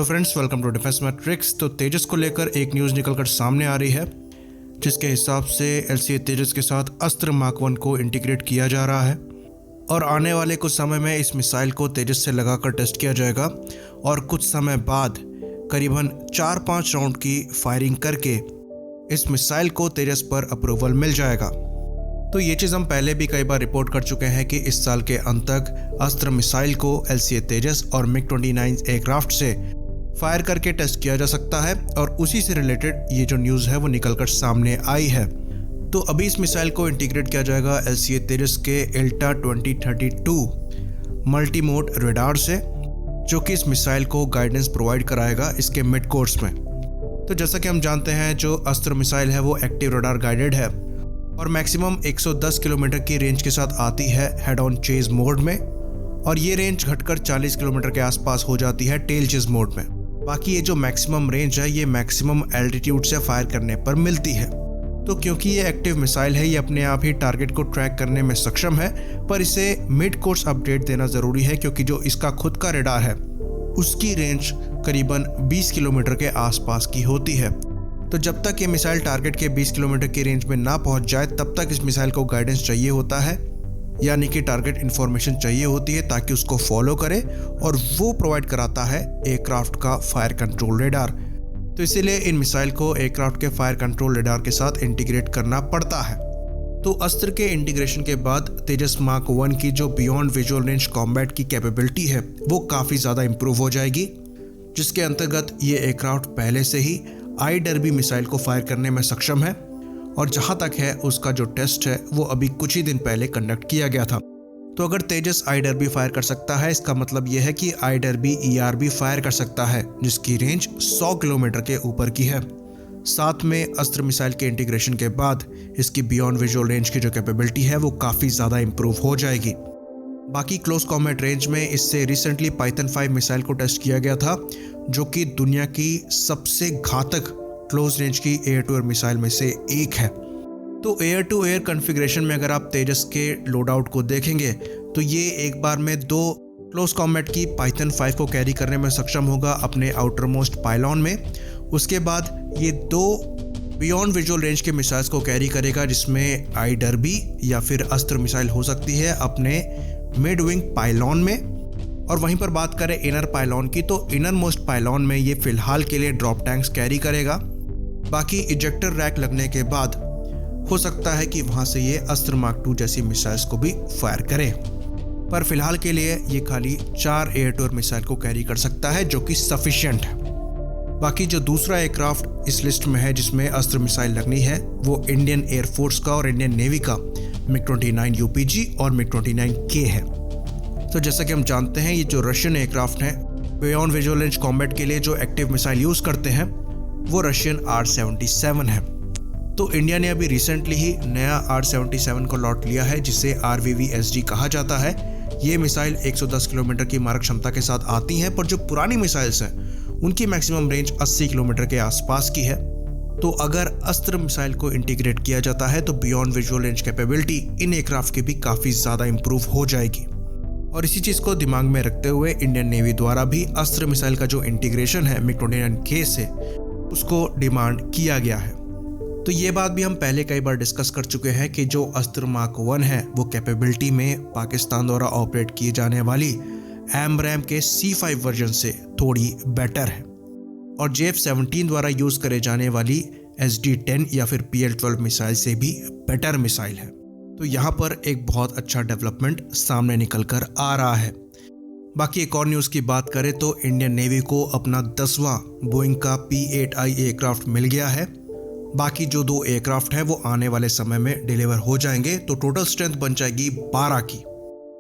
Hello friends, welcome to defence matrix. तो तेजस को लेकर एक न्यूज़ निकलकर सामने आ रही है जिसके हिसाब से LCA तेजस के साथ अस्त्र मार्क 1 को इंटीग्रेट किया जा रहा है और आने वाले कुछ समय में इस मिसाइल को तेजस से लगाकर टेस्ट किया जाएगा और कुछ समय बाद करीबन 4-5 राउंड की फायरिंग करके इस मिसाइल को तेजस पर अप्रूवल मिल जाएगा। तो ये चीज़ हम पहले भी कई बार रिपोर्ट कर चुके हैं कि इस साल के अंत तक अस्त्र मिसाइल को LCA तेजस और MiG-29 एयरक्राफ्ट से फायर करके टेस्ट किया जा सकता है और उसी से रिलेटेड ये जो न्यूज़ है वो निकलकर सामने आई है। तो अभी इस मिसाइल को इंटीग्रेट किया जाएगा LCA तेजस के ELTA 2032 मल्टी मोड रेडार से, जो कि इस मिसाइल को गाइडेंस प्रोवाइड कराएगा इसके मिड कोर्स में। तो जैसा कि हम जानते हैं जो अस्त्र मिसाइल है वो एक्टिव रेडार गाइडेड है और मैक्सिमम 110 किलोमीटर की रेंज के साथ आती है हेड ऑन चेज मोड में, और ये रेंज घटकर 40 किलोमीटर के आसपास हो जाती है टेल चेज मोड में। बाकी ये जो मैक्सिमम रेंज है ये मैक्सिमम एल्टीट्यूड से फायर करने पर मिलती है। तो क्योंकि ये एक्टिव मिसाइल है ये अपने आप ही टारगेट को ट्रैक करने में सक्षम है, पर इसे मिड कोर्स अपडेट देना ज़रूरी है क्योंकि जो इसका खुद का रेडार है उसकी रेंज करीबन 20 किलोमीटर के आसपास की होती है। तो जब तक ये मिसाइल टारगेट के 20 किलोमीटर की रेंज में ना पहुंच जाए तब तक इस मिसाइल को गाइडेंस चाहिए होता है, यानी कि टारगेट इन्फॉर्मेशन चाहिए होती है ताकि उसको फॉलो करे, और वो प्रोवाइड कराता है एयरक्राफ्ट का फायर कंट्रोल रेडार। तो इसीलिए इन मिसाइल को एयरक्राफ्ट के फायर कंट्रोल रेडार के साथ इंटीग्रेट करना पड़ता है। तो अस्त्र के इंटीग्रेशन के बाद तेजस मार्क 1 की जो बियॉन्ड विजुअल रेंज कॉम्बैट की कैपेबिलिटी है वो काफ़ी ज़्यादा इंप्रूव हो जाएगी, जिसके अंतर्गत ये एयरक्राफ्ट पहले से ही IDERBY मिसाइल को फायर करने में सक्षम है, और जहां तक है उसका जो टेस्ट है वो अभी कुछ ही दिन पहले कंडक्ट किया गया था। तो अगर तेजस IDERBY फायर कर सकता है इसका मतलब यह है कि IDERBY ERB फायर कर सकता है, जिसकी रेंज 100 किलोमीटर के ऊपर की है। साथ में अस्त्र मिसाइल के इंटीग्रेशन के बाद इसकी बियॉन्ड विजुअल रेंज की जो कैपेबिलिटी है वो काफ़ी ज़्यादा इंप्रूव हो जाएगी। बाकी क्लोज कॉम्बैट रेंज में इससे रिसेंटली पाइथन 5 मिसाइल को टेस्ट किया गया था, जो कि दुनिया की सबसे घातक क्लोज रेंज की एयर टू एयर मिसाइल में से एक है। तो एयर टू एयर कॉन्फ़िगरेशन में अगर आप तेजस के लोड आउट को देखेंगे तो ये एक बार में 2 क्लोज कॉम्बैट की पाइथन 5 को कैरी करने में सक्षम होगा अपने आउटर मोस्ट पाइलॉन में। उसके बाद ये 2 बियॉन्ड विजुअल रेंज के मिसाइल्स को कैरी करेगा, जिसमें IDERBY या फिर अस्त्र मिसाइल हो सकती है अपने मिड विंग पाइलॉन में। और वहीं पर बात करें इनर पाइलॉन की, तो इनर मोस्ट पाइलॉन में ये फिलहाल के लिए ड्रॉप टैंक्स कैरी करेगा। बाकी इजेक्टर रैक लगने के बाद हो सकता है कि वहां से ये अस्त्र मार्क 2 जैसी मिसाइल्स को भी फायर करे, पर फिलहाल के लिए ये खाली 4 एयर टू एयर मिसाइल को कैरी कर सकता है, जो कि सफिशिएंट है। बाकी जो दूसरा एयरक्राफ्ट इस लिस्ट में है जिसमें अस्त्र मिसाइल लगनी है वो इंडियन एयरफोर्स का और इंडियन नेवी का MiG-29 UPG और MiG-29K है। तो जैसा कि हम जानते हैं ये जो रशियन एयरक्राफ्ट हैं बियॉन्ड विजुअल रेंज कॉम्बैट के लिए जो एक्टिव मिसाइल यूज़ करते हैं वो रशियन R-77 है। तो इंडिया ने अभी रिसेंटली ही नया R-77 को लॉट लिया है जिसे RVV-SG कहा जाता है। ये मिसाइल 110 किलोमीटर की मारक क्षमता के साथ आती हैं, पर जो पुरानी मिसाइल्स हैं उनकी मैक्सिमम रेंज 80 किलोमीटर के आसपास की है। तो अगर अस्त्र मिसाइल को इंटीग्रेट किया जाता है तो beyond visual range capability in aircraft की भी काफ़ी ज़्यादा इंप्रूव हो जाएगी। और इसी चीज़ को दिमाग में रखते हुए इंडियन नेवी द्वारा भी अस्त्र मिसाइल का जो इंटीग्रेशन है MiG-29K से उसको डिमांड किया गया है। तो ये बात भी हम पहले कई बार डिस्कस कर चुके हैं कि जो अस्त्र मार्क 1 है वो कैपेबिलिटी में पाकिस्तान द्वारा ऑपरेट किए जाने वाली AMRAAM के C5 वर्जन से थोड़ी बेटर है, और JF-17 द्वारा यूज़ करे जाने वाली SD-10 या फिर PL-12 मिसाइल से भी बेटर मिसाइल है। तो यहाँ पर एक बहुत अच्छा डेवलपमेंट सामने निकल कर आ रहा है। बाकी एक और न्यूज़ की बात करें तो इंडियन नेवी को अपना 10वां बोइंग का P-8I एयरक्राफ्ट मिल गया है। बाकी जो 2 एयरक्राफ्ट हैं वो आने वाले समय में डिलीवर हो जाएंगे, तो टोटल स्ट्रेंथ बन जाएगी 12 की।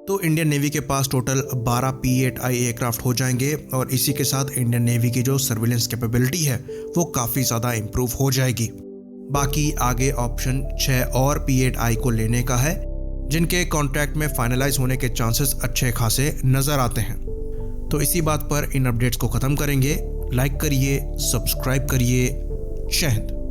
तो इंडियन नेवी के पास टोटल 12 P-8I एयरक्राफ्ट हो जाएंगे, और इसी के साथ इंडियन नेवी की जो सर्विलेंस कैपेबिलिटी है वो काफ़ी ज़्यादा इंप्रूव हो जाएगी। बाकी आगे ऑप्शन 6 और P-8I को लेने का है, जिनके कॉन्ट्रैक्ट में फाइनलाइज होने के चांसेस अच्छे खासे नज़र आते हैं। तो इसी बात पर इन अपडेट्स को ख़त्म करेंगे। लाइक करिए, सब्सक्राइब करिए। जय हिंद।